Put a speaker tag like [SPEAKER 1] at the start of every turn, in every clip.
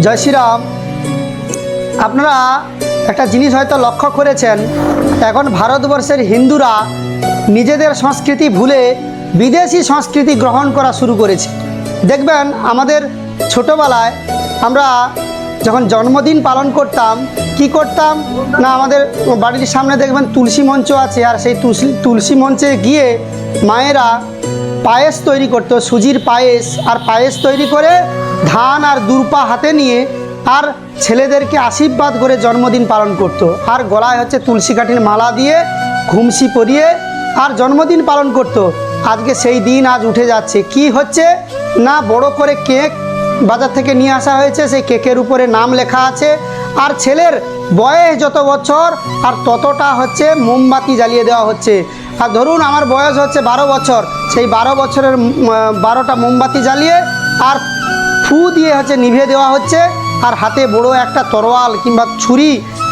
[SPEAKER 1] জয় শ্রীরাম। আপনারা একটা জিনিস হয়তো লক্ষ্য করেছেন, এখন ভারতবর্ষের হিন্দুরা নিজেদের সংস্কৃতি ভুলে বিদেশি সংস্কৃতি গ্রহণ করা শুরু করেছে। দেখবেন আমাদের ছোটোবেলায় আমরা যখন জন্মদিন পালন করতাম, কি করতাম না, আমাদের বাড়ির সামনে দেখবেন তুলসী মঞ্চ আছে, আর সেই তুলসী মঞ্চে গিয়ে মায়েরা পায়েস তৈরি করতো, সুজির পায়েস, আর পায়েস তৈরি করে ধান আর দুর্পা হাতে নিয়ে আর ছেলেদেরকে আশীর্বাদ করে জন্মদিন পালন করতো। আর গলায় হচ্ছে তুলসী কাঠির মালা দিয়ে ঘুমসি পরিয়ে আর জন্মদিন পালন করতো। আজকে সেই দিন আজ উঠে যাচ্ছে। কি হচ্ছে না, বড় করে কেক বাজার থেকে নিয়ে আসা হয়েছে, সেই কেকের উপরে নাম লেখা আছে, আর ছেলের বয়স যত বছর আর ততটা হচ্ছে মোমবাতি জ্বালিয়ে দেওয়া হচ্ছে। আর ধরুন আমার বয়স হচ্ছে 12 বছর, সেই 12 বছরের 12টা মোমবাতি জ্বালিয়ে আর ফু দিয়ে হচ্ছে নিভিয়ে দেওয়া হচ্ছে, আর হাতে বড় একটা তরোয়াল কিংবা ছুরি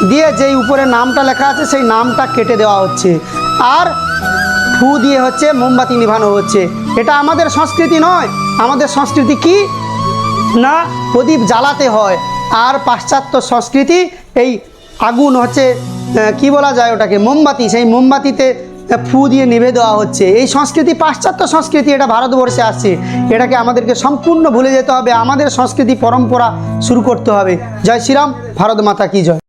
[SPEAKER 1] দিয়ে যেই উপরে নামটা লেখা আছে সেই নামটা কেটে দেওয়া হচ্ছে, আর ফু দিয়ে হচ্ছে মোমবাতি নিভানো হচ্ছে। এটা আমাদের সংস্কৃতি নয়। আমাদের সংস্কৃতি কি না, প্রদীপ জ্বালাতে হয়। আর পাশ্চাত্য সংস্কৃতি এই আগুন হচ্ছে কি বলা যায় ওটাকে, মোমবাতি, সেই মোমবাতিতে ফু দিয়ে নিভে দেওয়া হচ্ছে। এই সংস্কৃতি পাশ্চাত্য সংস্কৃতি, এটা ভারতবর্ষে আসছে। এটাকে আমাদেরকে সম্পূর্ণ ভুলে যেতে হবে। আমাদের সংস্কৃতি পরম্পরা শুরু করতে হবে। জয় শ্রীরাম। ভারত মাতা কি জয়।